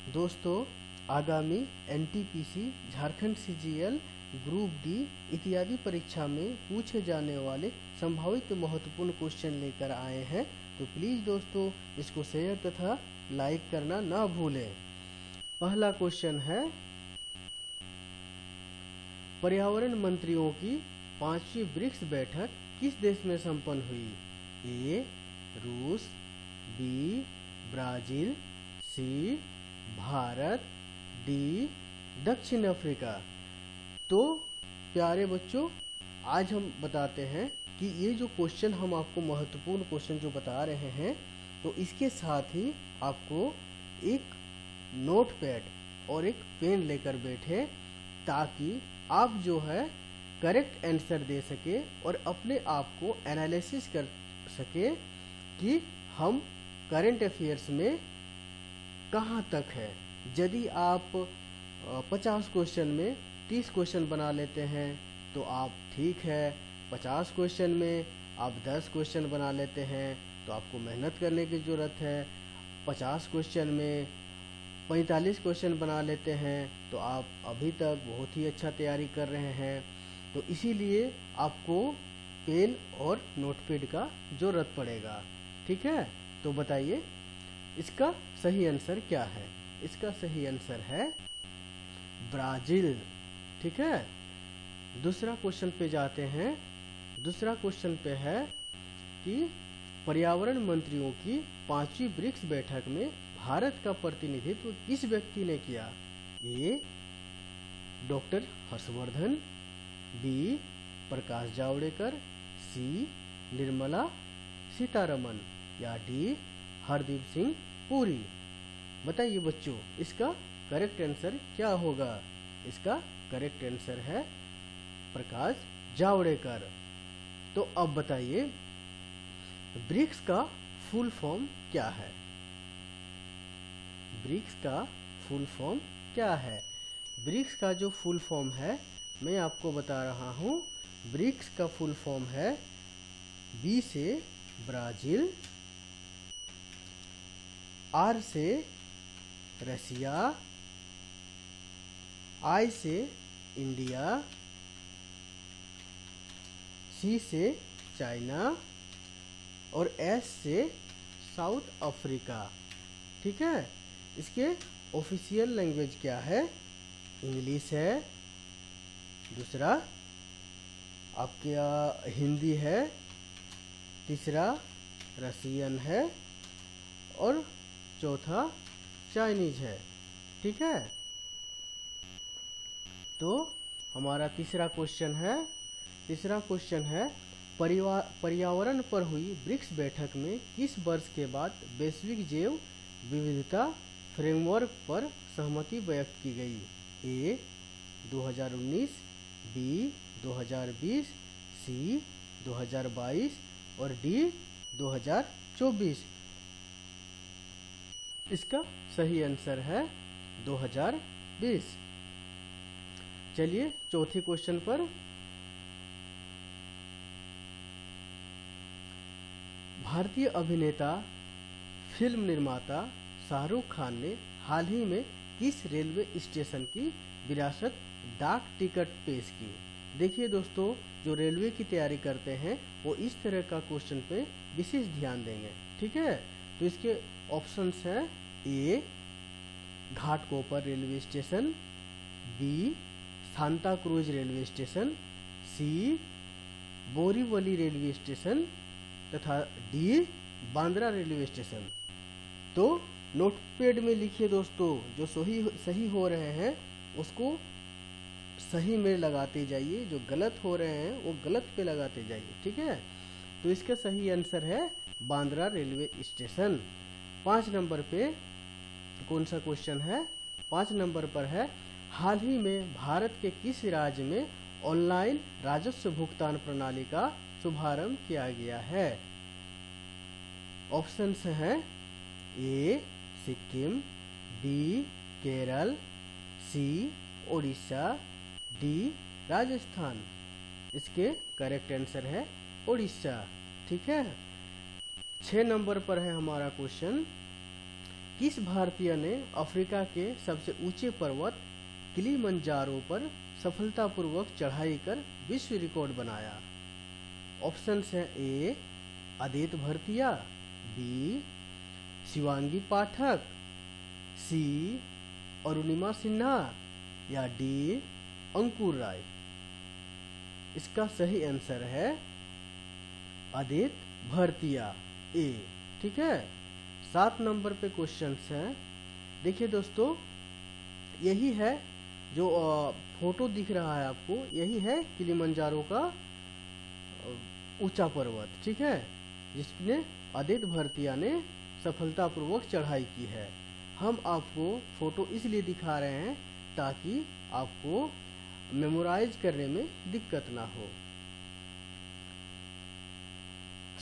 दोस्तों, आगामी NTPC, Jharkhand CGL, group D इत्यादि परीक्षा में पूछे जाने वाले संभावित महत्वपूर्ण क्वेश्चन लेकर आए हैं। तो प्लीज़ दोस्तों, इसको शेयर तथा लाइक करना ना भूलें। पहला क्वेश्चन है, पर्यावरण मंत्रियों की 5वीं ब्रिक्स बैठक किस देश में संपन्न हुई? ए रूस, बी ब्राजील, सी भारत, डी दक्षिण अफ्रीका। तो प्यारे बच्चों, आज हम बताते हैं कि ये जो क्वेश्चन हम आपको महत्वपूर्ण क्वेश्चन जो बता रहे हैं, तो इसके साथ ही आपको एक नोटपैड और एक पेन लेकर बैठे, ताकि आप जो है करेक्ट आंसर दे सके और अपने आप को एनालिसिस कर सके कि हम करंट अफेयर्स में कहाँ तक है। यदि आप 50 क्वेश्चन में 30 क्वेश्चन बना लेते हैं तो आप ठीक है, 50 क्वेश्चन में आप 10 क्वेश्चन बना लेते हैं तो आपको मेहनत करने की ज़रूरत है। 50 क्वेश्चन में 45 क्वेश्चन बना लेते हैं तो आप अभी तक बहुत ही अच्छा तैयारी कर रहे हैं। तो इसीलिए आपको पेन और नोटपैड का ज़रूरत पड़ेगा। ठीक है, तो बताइए इसका सही आंसर क्या है? इसका सही आंसर है ब्राजील। ठीक है, दूसरा क्वेश्चन पे जाते हैं। दूसरा क्वेश्चन पे है कि पर्यावरण मंत्रियों की 5वीं ब्रिक्स बैठक में भारत का प्रतिनिधित्व किस व्यक्ति ने किया? ए डॉक्टर हर्षवर्धन, बी प्रकाश जावड़ेकर, सी निर्मला सीतारमन या डी हरदीप सिंह पुरी। बताइए बच्चों, इसका करेक्ट आंसर क्या होगा? इसका करेक्ट आंसर है प्रकाश जावड़ेकर। तो अब बताइए ब्रिक्स का फुल फॉर्म क्या है? ब्रिक्स का फुल फॉर्म क्या है? ब्रिक्स का जो फुल फॉर्म है मैं आपको बता रहा हूँ। ब्रिक्स का फुल फॉर्म है बी से ब्राजील, आर से रसिया, आई से इंडिया, सी से चाइना और एस से साउथ अफ्रीका। ठीक है, इसके ऑफिशियल लैंग्वेज क्या है? इंग्लिश है, दूसरा आपके हिंदी है, तीसरा रसियन है और चौथा चाइनीज है। ठीक है, तो हमारा तीसरा क्वेश्चन है पर्यावरण पर हुई ब्रिक्स बैठक में किस वर्ष के बाद वैश्विक जैव विविधता फ्रेमवर्क पर सहमति व्यक्त की गई? ए 2019, बी 2020, सी 2022 और डी 2024। इसका सही आंसर है 2020। चलिए चौथे क्वेश्चन पर। भारतीय अभिनेता फिल्म निर्माता शाहरुख खान ने हाल ही में किस रेलवे स्टेशन की विरासत डाक टिकट पेश की? देखिए दोस्तों, जो रेलवे की तैयारी करते हैं वो इस तरह का क्वेश्चन पे विशेष ध्यान देंगे। ठीक है, तो इसके ऑप्शंस हैं A Ghatkopar railway station, B Santacruz railway station, C Borivali railway station तथा डी बांद्रा रेलवे स्टेशन। तो नोटपैड में लिखिए दोस्तों, जो सही हो रहे हैं उसको सही में लगाते जाइए, जो गलत हो रहे हैं वो गलत पे लगाते जाइए। ठीक है, तो इसका सही आंसर है बांद्रा रेलवे स्टेशन। 5 नंबर पे कौन सा क्वेश्चन है? 5 नंबर पर है हाल ही में भारत के किस राज्य में ऑनलाइन राजस्व भुगतान प्रणाली का शुभारंभ किया गया है? ऑप्शंस हैं ए सिक्किम, बी केरल, सी ओडिशा, डी राजस्थान। इसके करेक्ट आंसर है ओडिशा। ठीक है, 6 नंबर पर है हमारा क्वेश्चन किस भारतीय ने अफ्रीका के सबसे ऊंचे पर्वत किलिमंजारो पर सफलतापूर्वक चढ़ाई कर विश्व रिकॉर्ड बनाया? ऑप्शंस हैं ए आदित्य भरतिया, बी शिवांगी पाठक, सी अरुणिमा सिन्हा या डी अंकुर राय। इसका सही आंसर है आदित्य भरतिया, ए। ठीक है। 7 नंबर पे क्वेश्चन है। देखिए दोस्तों, यही है जो फोटो दिख रहा है आपको, यही है किलिमंजारो का ऊंचा पर्वत। ठीक है, जिसने आदित्य भरतिया ने सफलतापूर्वक चढ़ाई की है। हम आपको फोटो इसलिए दिखा रहे हैं ताकि आपको मेमोराइज करने में दिक्कत ना हो।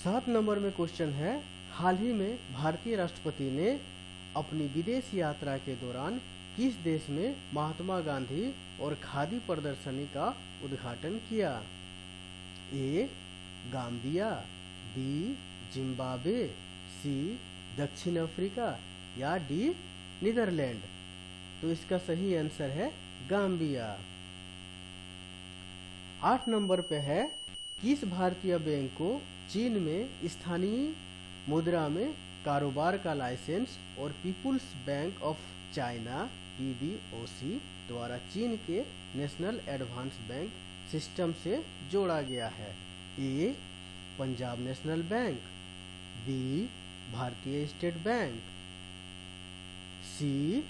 7 नंबर में क्वेश्चन है, हाल ही में भारतीय राष्ट्रपति ने अपनी विदेश यात्रा के दौरान किस देश में महात्मा गांधी और खादी प्रदर्शनी का उद्घाटन किया? ए गाम्बिया, बी जिम्बाब्वे, सी दक्षिण अफ्रीका या डी नीदरलैंड। तो इसका सही आंसर है गाम्बिया। 8 नंबर पे है, किस भारतीय बैंक को चीन में स्थानीय मुद्रा में कारोबार का लाइसेंस और People's Bank of China PBOC द्वारा चीन के नेशनल एडवांस बैंक सिस्टम से जोड़ा गया है? A Punjab National Bank, B Bharatiya State Bank, C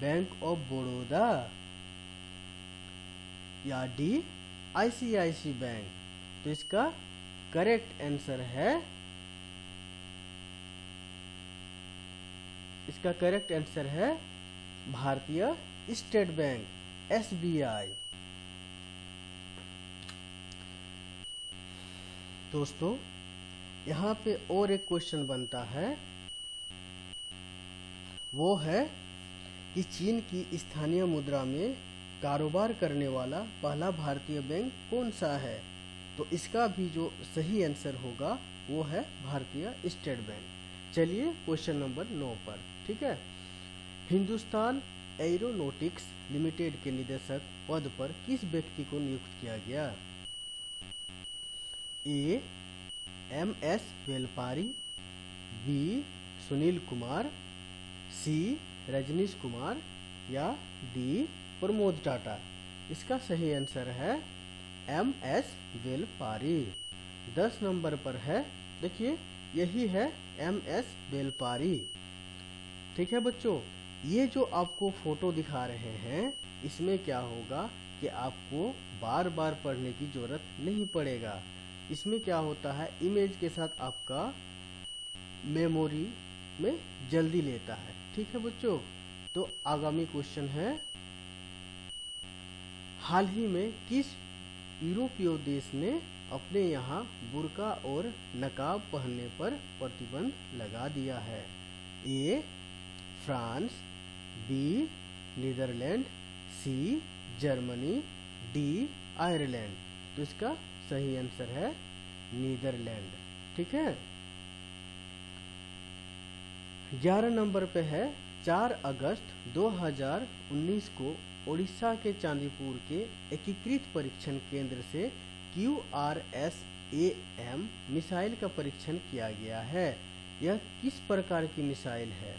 Bank of Baroda या डी ICICI बैंक। तो इसका करेक्ट आंसर है, इसका करेक्ट आंसर है भारतीय स्टेट बैंक SBI। दोस्तों, यहाँ पे और एक क्वेश्चन बनता है, वो है कि चीन की स्थानीय मुद्रा में कारोबार करने वाला पहला भारतीय बैंक कौन सा है? तो इसका भी जो सही आंसर होगा वो है भारतीय स्टेट बैंक। चलिए क्वेश्चन नंबर 9 पर। ठीक है, हिंदुस्तान एरोनॉटिक्स लिमिटेड के निदेशक पद पर किस व्यक्ति को नियुक्त किया गया? ए MS वेलपारी, बी सुनील कुमार, सी रजनीश कुमार या डी प्रमोद टाटा। इसका सही आंसर है MS वेलपारी। 10 नंबर पर है, देखिए यही है MS वेलपारी। ठीक है बच्चों, ये जो आपको फोटो दिखा रहे हैं, इसमें क्या होगा कि आपको बार बार पढ़ने की जरूरत नहीं पड़ेगा। इसमें क्या होता है, इमेज के साथ आपका मेमोरी में जल्दी लेता है। ठीक है बच्चों, तो आगामी क्वेश्चन है, हाल ही में किस यूरोपीय देश ने अपने यहाँ बुर्का और नकाब पहनने पर प्रतिबंध लगा दिया है? A France, B Netherlands, C Germany, D Ireland. तो इसका सही आंसर है नीदरलैंड। ठीक है। 11 नंबर पे है, 4 अगस्त 2019 को ओडिशा के चांदीपुर के एकीकृत परीक्षण केंद्र से QRSAM मिसाइल का परीक्षण किया गया है। यह किस प्रकार की मिसाइल है?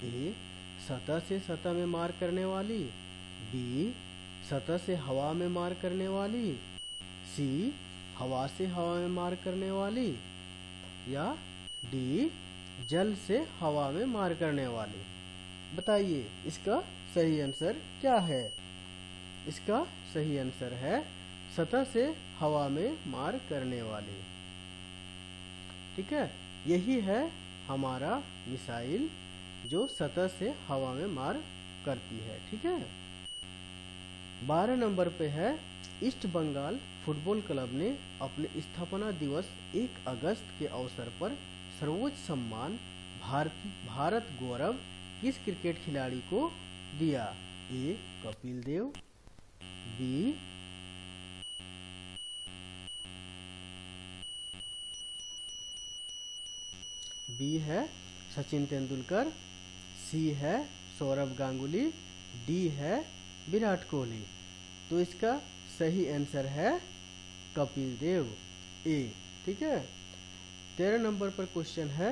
ए सतह से सतह में मार करने वाली, बी सतह से हवा में मार करने वाली, सी हवा से हवा में मार करने वाली या डी जल से हवा में मार करने वाली। बताइए इसका सही आंसर क्या है? इसका सही आंसर है सतह से हवा में मार करने वाली। ठीक है, यही है हमारा मिसाइल जो सतह से हवा में मार करती है। ठीक है। 12 नंबर पे है, ईस्ट बंगाल फुटबॉल क्लब ने अपने स्थापना दिवस 1 अगस्त के अवसर पर सर्वोच्च सम्मान भारत गौरव किस क्रिकेट खिलाड़ी को दिया? ए कपिल देव, बी है सचिन तेंदुलकर, सी है सौरभ गांगुली, डी है विराट कोहली। तो इसका सही आंसर है कपिल देव, ए। ठीक है। 13 नंबर पर क्वेश्चन है,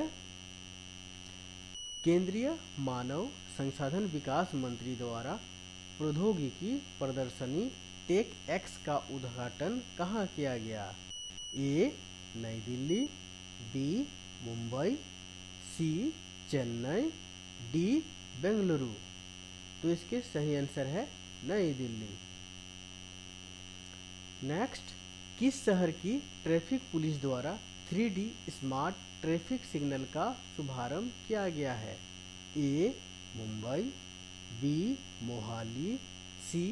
केंद्रीय मानव संसाधन विकास मंत्री द्वारा प्रौद्योगिकी प्रदर्शनी टेक एक्स का उद्घाटन कहाँ किया गया? ए नई दिल्ली, बी मुंबई, सी चेन्नई, डी बेंगलुरु। तो इसके सही आंसर है नई दिल्ली। नेक्स्ट, किस शहर की ट्रैफिक पुलिस द्वारा 3D स्मार्ट ट्रैफिक सिग्नल का शुभारंभ किया गया है? ए मुंबई, बी मोहाली, सी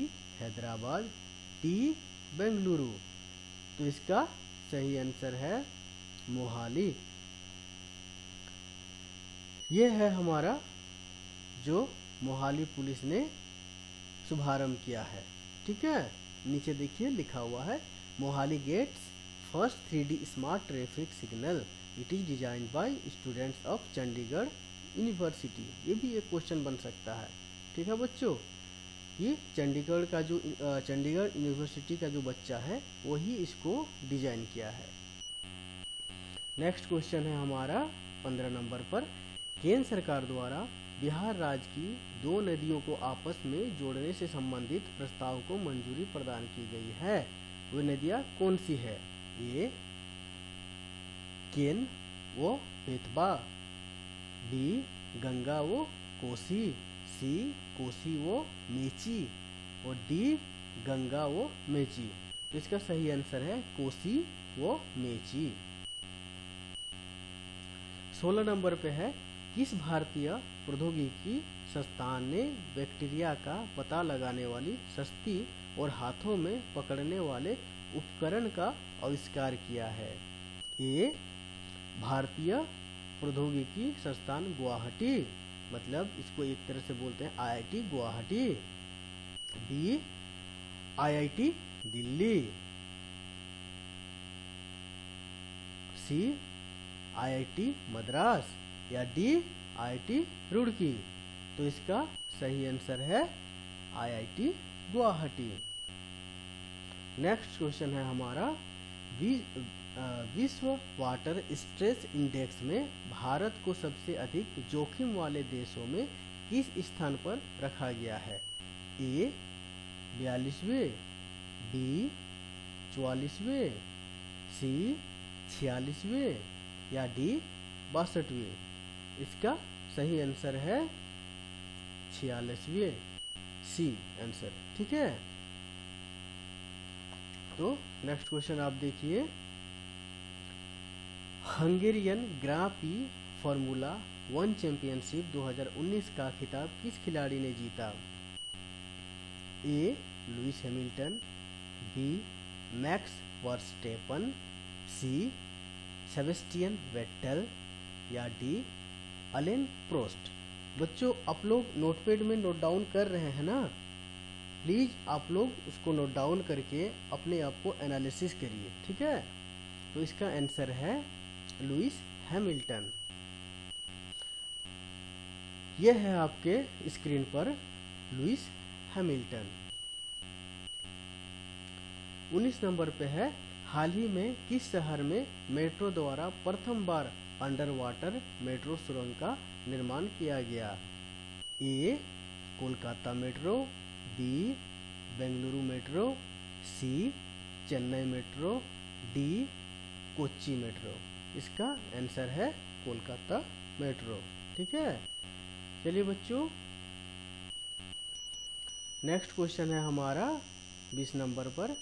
हैदराबाद, डी बेंगलुरु। तो इसका सही आंसर है मोहाली। ये है हमारा जो मोहाली पुलिस ने शुभारंभ किया है। ठीक है। नीचे देखिए लिखा हुआ है, Mohali gets first 3D smart traffic signal, it is designed by students of Chandigarh university. ये भी एक क्वेश्चन बन सकता है। ठीक है बच्चों, ये चंडीगढ़ का जो चंडीगढ़ यूनिवर्सिटी का जो बच्चा है वही इसको डिजाइन किया है। नेक्स्ट क्वेश्चन है हमारा 15 नंबर पर, केंद्र सरकार द्वारा बिहार राज्य की 2 नदियों को आपस में जोड़ने से संबंधित प्रस्ताव को मंजूरी प्रदान की गई है। वो नदियाँ कौन सी है? ए केन वो बेतवा, बी गंगा वो कोसी, सी कोसी वो मेची, और डी गंगा वो मेची। तो इसका सही आंसर है कोसी वो मेची। 16 नंबर पे है, किस भारतीय प्रौद्योगिकी संस्थान ने बैक्टीरिया का पता लगाने वाली सस्ती और हाथों में पकड़ने वाले उपकरण का आविष्कार किया है? ए भारतीय प्रौद्योगिकी संस्थान गुवाहाटी, मतलब इसको एक तरह से बोलते हैं IIT Guwahati, B IIT Delhi, C IIT Madras, या डी IIT रुड़की। तो इसका सही आंसर है IIT गुवाहाटी। नेक्स्ट क्वेश्चन है हमारा, विश्व वाटर स्ट्रेस इंडेक्स में भारत को सबसे अधिक जोखिम वाले देशों में किस स्थान पर रखा गया है? ए 42वें, बी 44वें, सी 46वें, या डी 62वें। इसका सही आंसर है 46वें, सी आंसर। ठीक है। तो नेक्स्ट क्वेश्चन आप देखिए, हंगेरियन ग्रां पी फार्मूला 1 चैंपियनशिप 2019 का खिताब किस खिलाड़ी ने जीता? A Lewis Hamilton, B Max Verstappen, C Sebastian Vettel, या डी अलेन प्रोस्ट। बच्चों आप लोग नोटपैड में नोट डाउन कर रहे हैं ना? प्लीज आप लोग उसको नोट डाउन करके अपने आप को एनालिसिस करिए। ठीक है। तो इसका आंसर है लुइस हैमिल्टन। यह है आपके स्क्रीन पर लुइस हैमिल्टन। 19 नंबर पे है, हाल ही में किस शहर में मेट्रो द्वारा प्रथम बार अंडर वाटर मेट्रो सुरंग का निर्माण किया गया? A Kolkata metro, B Bengaluru metro, C Chennai metro, D Kochi metro. इसका आंसर है कोलकाता मेट्रो। ठीक है। चलिए बच्चों, नेक्स्ट क्वेश्चन है हमारा 20 नंबर पर,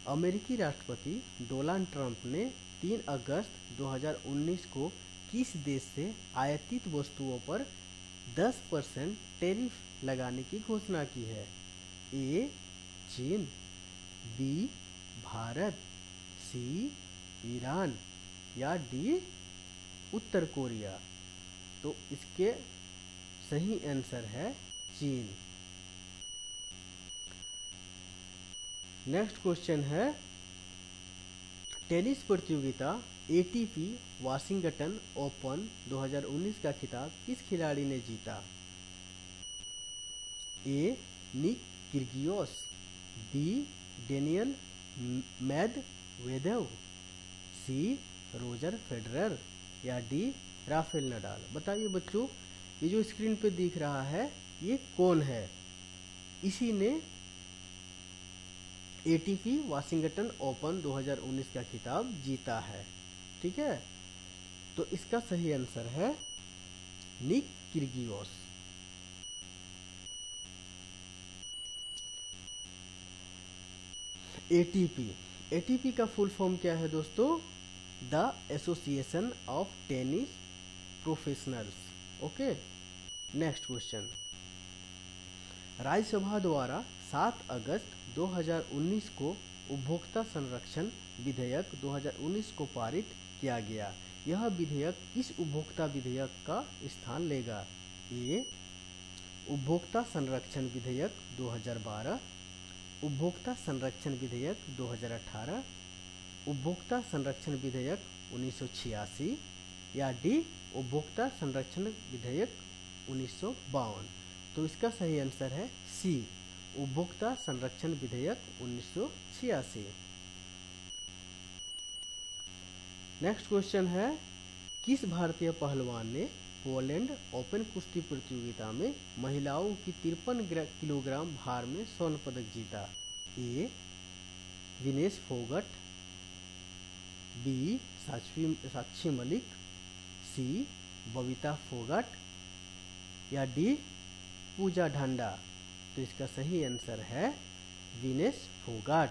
अमेरिकी राष्ट्रपति डोनाल्ड ट्रंप ने 3 अगस्त 2019 को किस देश से आयातित वस्तुओं पर 10% टैरिफ लगाने की घोषणा की है? ए चीन, बी भारत, सी ईरान, या डी उत्तर कोरिया। तो इसके सही आंसर है चीन। नेक्स्ट क्वेश्चन है, टेनिस प्रतियोगिता ATP वाशिंगटन ओपन 2019 का खिताब किस खिलाड़ी ने जीता? A Nick Kyrgios, B Daniel Medvedev, C Roger Federer या डी राफेल नडाल। बताइए बच्चों, ये जो स्क्रीन पे दिख रहा है ये कौन है? इसी ने एटीपी वाशिंगटन ओपन 2019 का खिताब जीता है। ठीक है, तो इसका सही आंसर है निक किर्गियोस। एटीपी, एटीपी का फुल फॉर्म क्या है दोस्तों? The association of tennis professionals. Okay, next question. Rajya Sabha द्वारा 7 अगस्त 2019 को उपभोक्ता संरक्षण विधेयक 2019 को पारित किया गया। यह विधेयक किस उपभोक्ता विधेयक का स्थान लेगा? ए उपभोक्ता संरक्षण विधेयक 2012, उपभोक्ता संरक्षण विधेयक 2018, उपभोक्ता संरक्षण विधेयक 1986 या डी उपभोक्ता संरक्षण विधेयक 1952। तो इसका सही आंसर है सी उपभोक्ता संरक्षण विधेयक 1986। नेक्स्ट क्वेश्चन है, किस भारतीय पहलवान ने पोलैंड ओपन कुश्ती प्रतियोगिता में महिलाओं की 53 किलोग्राम भार में स्वर्ण पदक जीता? ए विनेश फोगट, बी साक्षी मलिक, सी बबीता फोगट या डी पूजा ढांडा। तो इसका सही आंसर है विनेश फोगाट।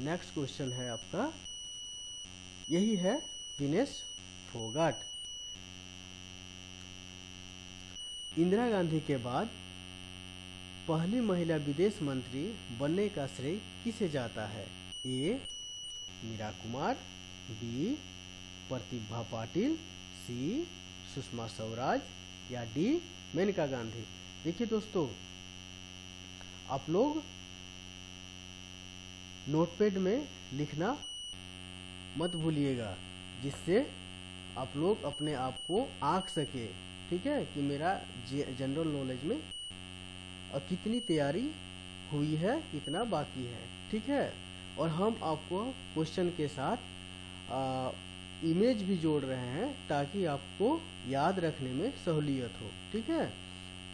नेक्स्ट क्वेश्चन है आपका, यही है विनेश फोगाट। इंदिरा गांधी के बाद पहली महिला विदेश मंत्री बनने का श्रेय किसे जाता है? ए मीरा कुमार, बी प्रतिभा पाटिल, सी सुषमा स्वराज या डी मेनका गांधी। देखिए दोस्तों, आप लोग नोटपैड में लिखना मत भूलिएगा, जिससे आप लोग अपने आप को आंक सके। ठीक है, कि मेरा जनरल नॉलेज में कितनी तैयारी हुई है, कितना बाकी है। ठीक है, और हम आपको क्वेश्चन के साथ इमेज भी जोड़ रहे हैं ताकि आपको याद रखने में सहूलियत हो। ठीक है,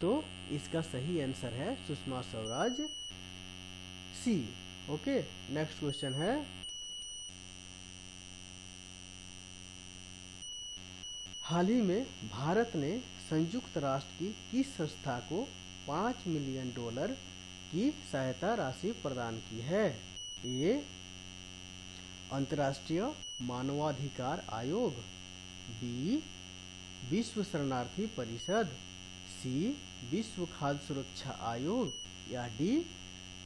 तो इसका सही आंसर है सुषमा स्वराज, सी। ओके, नेक्स्ट क्वेश्चन है, हाल ही में भारत ने संयुक्त राष्ट्र की किस संस्था को $5 मिलियन की सहायता राशि प्रदान की है? ए अंतर्राष्ट्रीय मानवाधिकार आयोग, बी विश्व शरणार्थी परिषद, सी विश्व खाद्य सुरक्षा आयोग या डी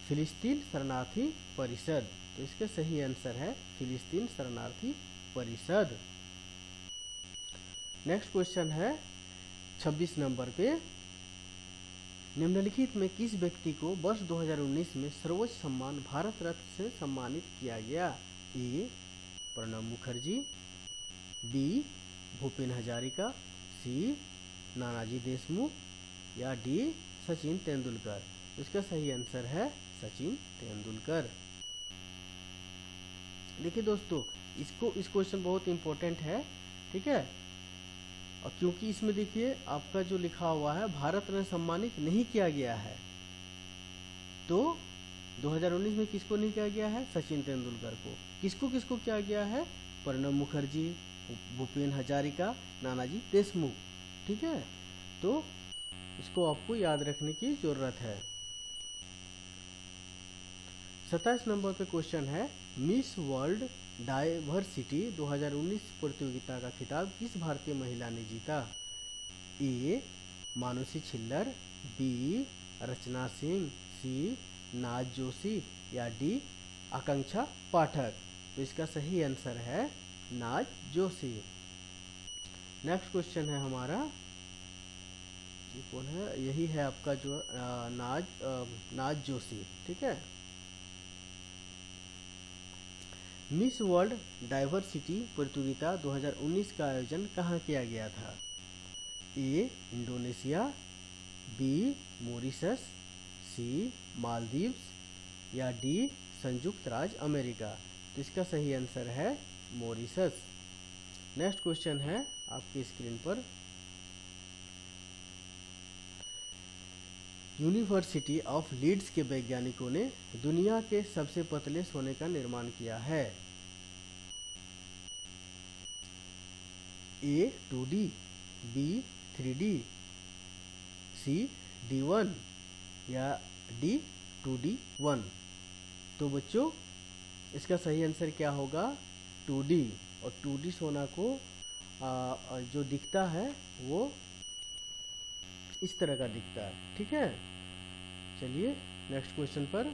फिलिस्तीन शरणार्थी परिषद। तो इसका सही आंसर है फिलिस्तीन शरणार्थी परिषद। नेक्स्ट क्वेश्चन है 26 नंबर पे, निम्नलिखित में किस व्यक्ति को वर्ष 2019 में सर्वोच्च सम्मान भारत रत्न से सम्मानित किया गया? ए प्रणब मुखर्जी, बी भूपेन हजारिका, सी नानाजी देशमुख या डी सचिन तेंदुलकर। इसका सही आंसर है सचिन तेंदुलकर। देखिए दोस्तों, इस क्वेश्चन बहुत इंपॉर्टेंट है। ठीक है, और क्योंकि इसमें देखिए आपका जो लिखा हुआ है भारत रत्न सम्मानित नहीं किया गया है, तो 2019 में किसको नहीं किया गया है? सचिन तेंदुलकर को। किसको किसको किया गया है? प्रणब मुखर्जी, भूपेन हजारिका, नानाजी देशमुख। ठीक है, तो इसको आपको याद रखने की जरूरत है। 27 नंबर पे क्वेश्चन है, मिस वर्ल्ड डाइवर्सिटी 2019 प्रतियोगिता का खिताब किस भारतीय महिला ने जीता? ए मानुषी छिल्लर, बी रचना सिंह, सी नाज जोशी या डी आकांक्षा पाठक। तो इसका सही आंसर है नाज जोशी। नेक्स्ट क्वेश्चन है हमारा, ये कौन है? यही है आपका जो नाज जोशी। ठीक है, मिस वर्ल्ड डाइवर्सिटी प्रतियोगिता 2019 का आयोजन कहाँ किया गया था? ए इंडोनेशिया, बी मॉरिशस, सी मालदीव्स या डी संयुक्त राज्य अमेरिका। तो इसका सही आंसर है मॉरिशस। नेक्स्ट क्वेश्चन है आपकी स्क्रीन पर, यूनिवर्सिटी ऑफ लीड्स के वैज्ञानिकों ने दुनिया के सबसे पतले सोने का निर्माण किया है। ए 2D, बी 3D, सी D1 या डी 2D1। तो बच्चों इसका सही आंसर क्या होगा 2D। और 2D सोना को जो दिखता है वो इस तरह का दिखता है। ठीक है, चलिए नेक्स्ट क्वेश्चन पर।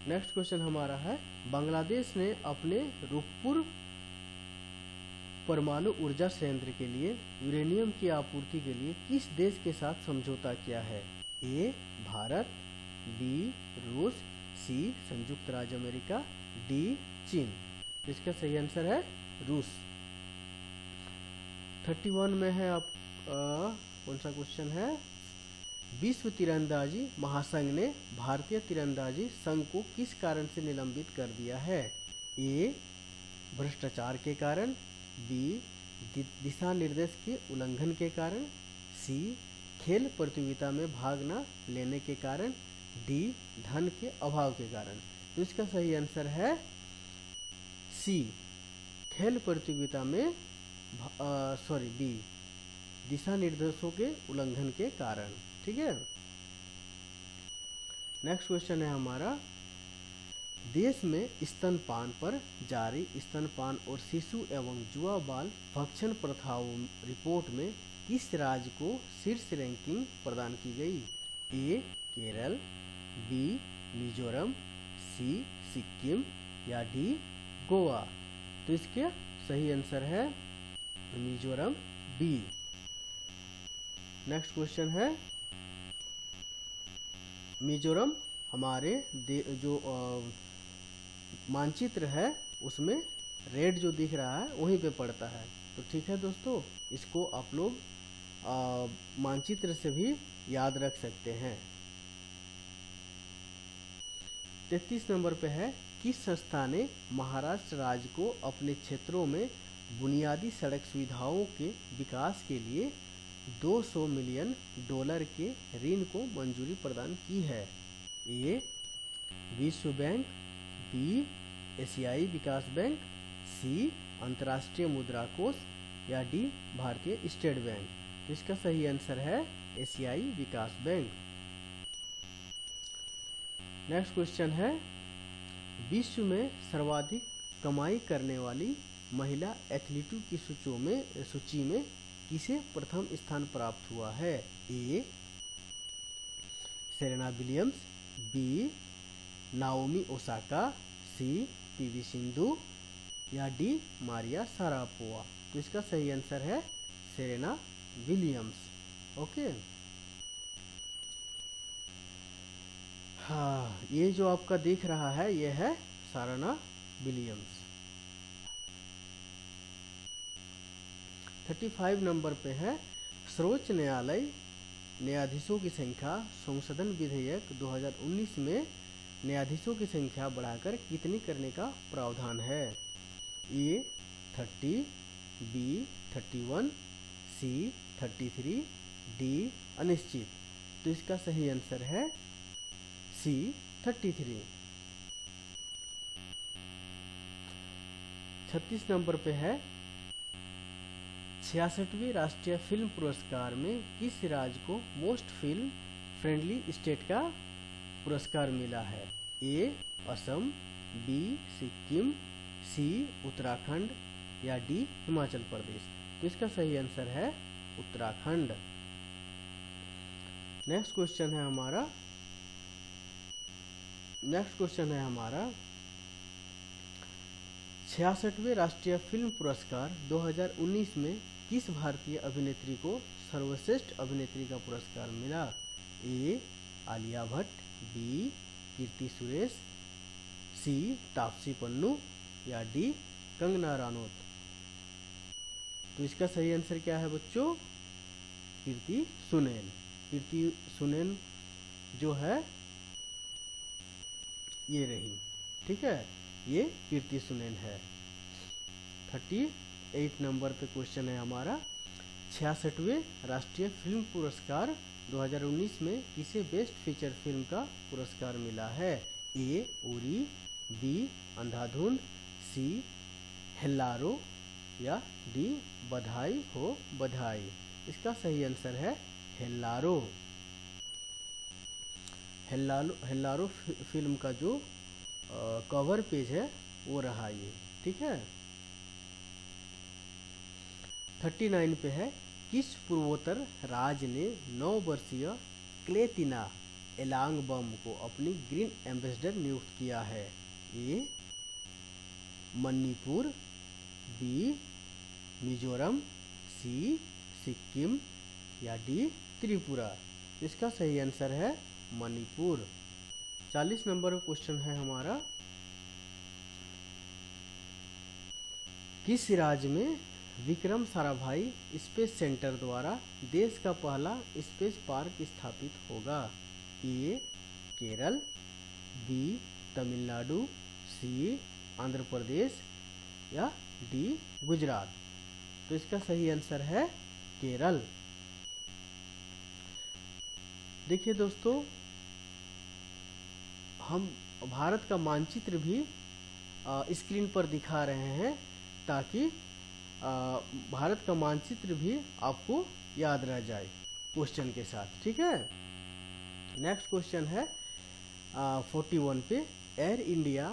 नेक्स्ट क्वेश्चन हमारा है, बांग्लादेश ने अपने रूपपुर परमाणु ऊर्जा संयंत्र के लिए यूरेनियम की आपूर्ति के लिए किस देश के साथ समझौता किया है। ए भारत, बी रूस, सी संयुक्त राज्य अमेरिका, डी चीन। इसका सही आंसर है रूस। 31 में है आप कौन सा क्वेश्चन है, विश्व तीरंदाजी महासंघ ने भारतीय तीरंदाजी संघ को किस कारण से निलंबित कर दिया है। ए भ्रष्टाचार के कारण, बी दिशा निर्देश के उल्लंघन के कारण, सी खेल प्रतियोगिता में भाग न लेने के कारण, डी धन के अभाव के कारण। तो इसका सही आंसर है सी खेल प्रतियोगिता में बी दिशा निर्देशों के उल्लंघन के कारण। ठीक है, नेक्स्ट क्वेश्चन है हमारा, देश में स्तनपान पर जारी स्तनपान और शिशु एवं युवा बाल भक्षण प्रथाओं रिपोर्ट में किस राज्य को शीर्ष रैंकिंग प्रदान की गई। ए केरल, बी मिजोरम, सी सिक्किम या डी गोवा। तो इसके सही आंसर है मिजोरम, बी। नेक्स्ट क्वेश्चन है, मिजोरम हमारे जो मानचित्र है उसमें रेड जो दिख रहा है वहीं पे पड़ता है। तो ठीक है दोस्तों, इसको आप लोग मानचित्र से भी याद रख सकते हैं। 33 नंबर पे है, किस संस्था ने महाराष्ट्र राज्य को अपने क्षेत्रों में बुनियादी सड़क सुविधाओं के विकास के लिए $200 मिलियन के ऋण को मंजूरी प्रदान की है। ए विश्व बैंक, बी एशियाई विकास बैंक, सी अंतर्राष्ट्रीय मुद्रा कोष या डी भारतीय स्टेट बैंक। तो इसका सही आंसर है एशियाई विकास बैंक। नेक्स्ट क्वेश्चन है, विश्व में सर्वाधिक कमाई करने वाली महिला एथलीटों की सूची में किसे प्रथम स्थान प्राप्त हुआ है। A Serena Williams, B Naomi Osaka, C PV Sindhu या डी मारिया शारापोवा। तो इसका सही आंसर है सेरेना विलियम्स। ओके, हाँ ये जो आपका दिख रहा है ये है सेरेना विलियम्स। 35 नंबर पे है, सर्वोच्च न्यायालय न्यायाधीशों की संख्या संशोधन विधेयक 2019 में न्यायाधीशों की संख्या बढ़ाकर कितनी करने का प्रावधान है। ए 30, बी 31, सी 33, डी अनिश्चित। तो इसका सही आंसर है सी 33। 36 नंबर पे है, 66वें राष्ट्रीय फिल्म पुरस्कार में किस राज्य को मोस्ट फिल्म फ्रेंडली स्टेट का पुरस्कार मिला है। ए असम, बी सिक्किम, सी उत्तराखंड या डी हिमाचल प्रदेश। तो इसका सही आंसर है उत्तराखंड। नेक्स्ट क्वेश्चन है हमारा 66वें राष्ट्रीय फिल्म पुरस्कार 2019 में किस भारतीय अभिनेत्री को सर्वश्रेष्ठ अभिनेत्री का पुरस्कार मिला। ए आलिया भट्ट, बी कीर्ति सुरेश, सी तापसी पन्नू या डी कंगना रनौत। तो इसका सही आंसर क्या है बच्चों, कीर्ति सुनैन। कीर्ति सुनेन जो है ये रही, ठीक है, ये कीर्ति सुनेन है। 38 नंबर पे क्वेश्चन है हमारा, 66वें राष्ट्रीय फिल्म पुरस्कार 2019 में किसे बेस्ट फीचर फिल्म का पुरस्कार मिला है? ए उरी, बी अंधाधुन, सी हेल्लारो या डी बधाई हो बधाई। इसका सही आंसर है हेल्लारो। हेल्लारो फिल्म का जो कवर पेज है वो रहा ये, ठीक है। 39 पे है, किस पूर्वोत्तर राज्य ने 9 वर्षीय क्लेतिना एलांगबम को अपनी ग्रीन एम्बेसडर नियुक्त किया है? ए मणिपुर, बी मिजोरम, सी सिक्किम या डी त्रिपुरा। इसका सही आंसर है मणिपुर। 40 नंबर क्वेश्चन है हमारा, किस राज्य में विक्रम साराभाई स्पेस सेंटर द्वारा देश का पहला स्पेस पार्क स्थापित होगा? ए केरल, बी तमिलनाडु, सी आंध्र प्रदेश या डी गुजरात। तो इसका सही आंसर है केरल। देखिए दोस्तों, हम भारत का मानचित्र भी स्क्रीन पर दिखा रहे हैं ताकि भारत का मानचित्र भी आपको याद रह जाए क्वेश्चन के साथ, ठीक है। नेक्स्ट क्वेश्चन है 41 पे, एयर इंडिया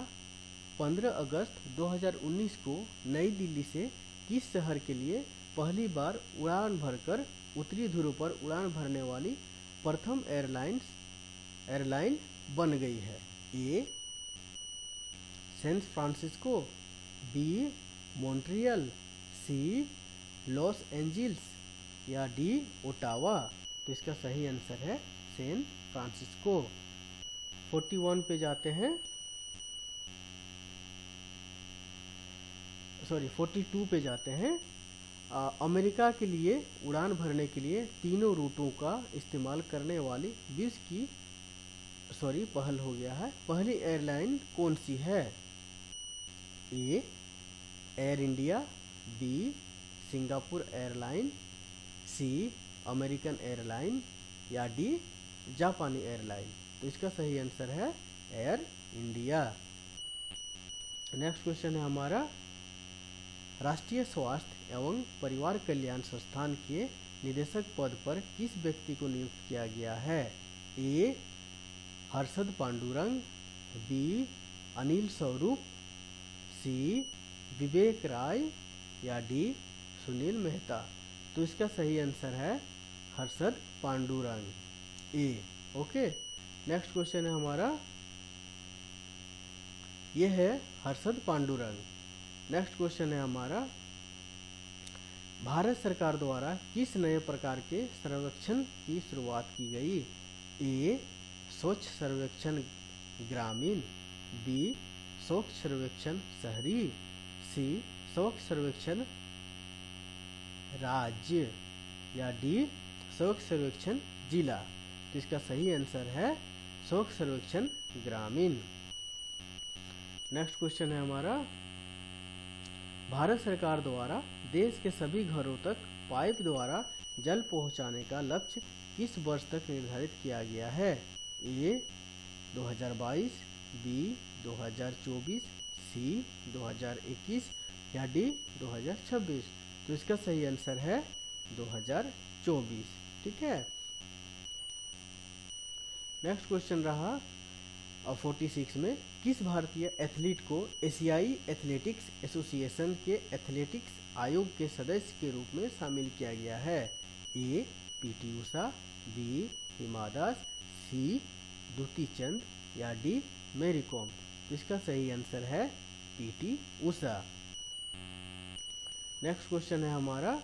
15 अगस्त 2019 को नई दिल्ली से किस शहर के लिए पहली बार उड़ान भरकर उत्तरी ध्रुव पर उड़ान भरने वाली प्रथम एयरलाइन बन गई है? A San Francisco, B Montreal, C Los Angeles या डी ओटावा। तो इसका सही आंसर है सैन फ्रांसिस्को। 41 पे जाते हैं, सॉरी 42 पे जाते हैं। अमेरिका के लिए उड़ान भरने के लिए तीनों रूटों का इस्तेमाल करने वाली विश्व की पहल हो गया है, पहली एयरलाइन कौन सी है? A Air India, B Singapore airline, C American airline या डी जापानी एयरलाइन। तो इसका सही आंसर है एयर इंडिया। नेक्स्ट क्वेश्चन है हमारा, राष्ट्रीय स्वास्थ्य एवं परिवार कल्याण संस्थान के निदेशक पद पर किस व्यक्ति को नियुक्त किया गया है? ए हर्षद पांडुरंग, बी अनिल स्वरूप, सी विवेक राय या डी सुनील मेहता। तो इसका सही आंसर है हर्षद पांडुरंग, ए। ओके, नेक्स्ट क्वेश्चन है हमारा, यह है हर्षद पांडुरंग। नेक्स्ट क्वेश्चन है हमारा, भारत सरकार द्वारा किस नए प्रकार के सर्वेक्षण की शुरुआत की गई? ए स्वच्छ सर्वेक्षण ग्रामीण, बी स्वच्छ सर्वेक्षण शहरी, सी स्वच्छ सर्वेक्षण राज्य या डी स्वच्छ सर्वेक्षण जिला। तो इसका सही आंसर है स्वच्छ सर्वेक्षण ग्रामीण। नेक्स्ट क्वेश्चन है हमारा, भारत सरकार द्वारा देश के सभी घरों तक पाइप द्वारा जल पहुंचाने का लक्ष्य किस वर्ष तक निर्धारित किया गया है? ए 2022, बी 2024, सी 2021 या डी 2026। तो इसका सही आंसर है 2024, ठीक है। नेक्स्ट क्वेश्चन रहा 46 में, किस भारतीय एथलीट को एशियाई एथलेटिक्स एसोसिएशन के एथलेटिक्स आयोग के सदस्य के रूप में शामिल किया गया है? ए पीटी उषा, बी हिमा दास, सी द्युति चंद या डी मैरी कॉम। तो इसका सही आंसर है पीटी उषा। नेक्स्ट क्वेश्चन है हमारा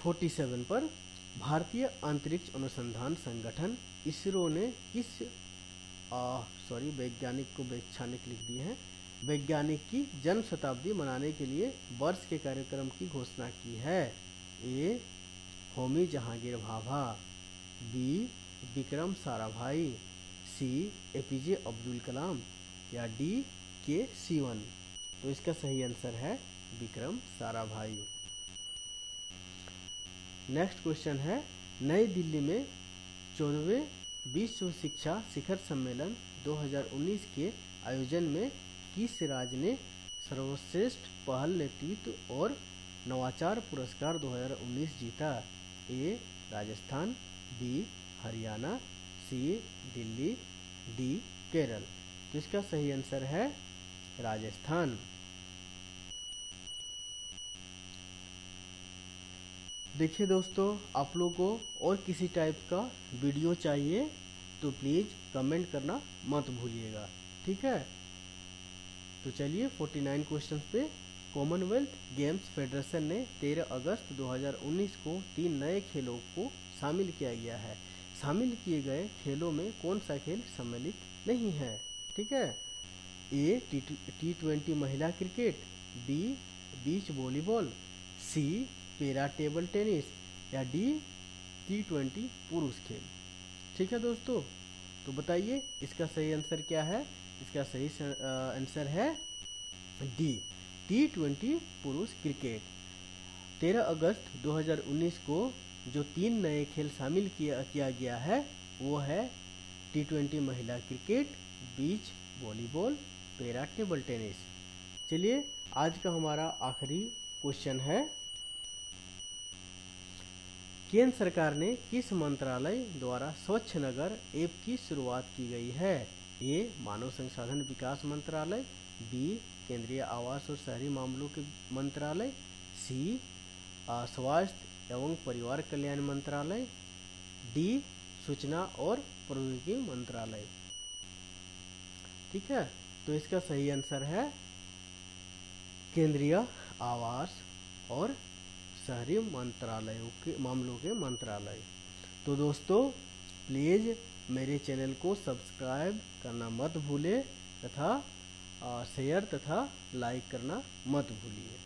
47 पर, भारतीय अंतरिक्ष अनुसंधान संगठन इसरो ने किस वैज्ञानिक को वैज्ञानिक लिख दिए हैं, वैज्ञानिक की जन्म शताब्दी मनाने के लिए वर्ष के कार्यक्रम की घोषणा की है? ए होमी जहांगीर भाभा, बी विक्रम साराभाई, सी एपीजे अब्दुल कलाम या डी के सीवन। तो इसका सही आंसर है विक्रम साराभाई। नेक्स्ट क्वेश्चन है, नई दिल्ली में 14वें विश्व शिक्षा शिखर सम्मेलन 2019 के आयोजन में किस राज्य ने सर्वश्रेष्ठ पहल नेतृत्व और नवाचार पुरस्कार 2019 जीता? ए राजस्थान, बी हरियाणा, सी दिल्ली, डी केरल। तो इसका सही आंसर है राजस्थान। देखिए दोस्तों, आप लोगों को और किसी टाइप का वीडियो चाहिए तो प्लीज़ कमेंट करना मत भूलिएगा, ठीक है। तो चलिए 49 क्वेश्चन पे। कॉमनवेल्थ गेम्स फेडरेशन ने 13 अगस्त 2019 को 3 नए खेलों को शामिल किया गया है। शामिल किए गए खेलों में कौन सा खेल सम्मिलित नहीं है? ठीक है। ए टी20 महिला क्रिकेट, बी बीच वॉलीबॉल, सी पैरा टेबल टेनिस या डी टी20 पुरुष खेल। ठीक है दोस्तों, तो बताइए इसका सही आंसर क्या है? इसका सही आंसर है डी टी20 पुरुष क्रिकेट। 13 अगस्त 2019 को जो 3 नए खेल शामिल किया गया है वो है टी20 महिला cricket, beach volleyball, para table tennis. चलिए आज का हमारा आखिरी क्वेश्चन है, केंद्र सरकार ने किस मंत्रालय द्वारा स्वच्छ नगर ऐप की शुरुआत की गई है? ए मानव संसाधन विकास मंत्रालय, बी केंद्रीय आवास और शहरी मामलों के मंत्रालय, सी स्वास्थ्य एवं परिवार कल्याण मंत्रालय, डी सूचना और प्रौद्योगिकी मंत्रालय। ठीक है, तो इसका सही आंसर है केंद्रीय आवास और शहरी मंत्रालयों के मामलों के मंत्रालय। तो दोस्तों प्लीज़ मेरे चैनल को सब्सक्राइब करना मत भूलें तथा शेयर तथा लाइक करना मत भूलिए।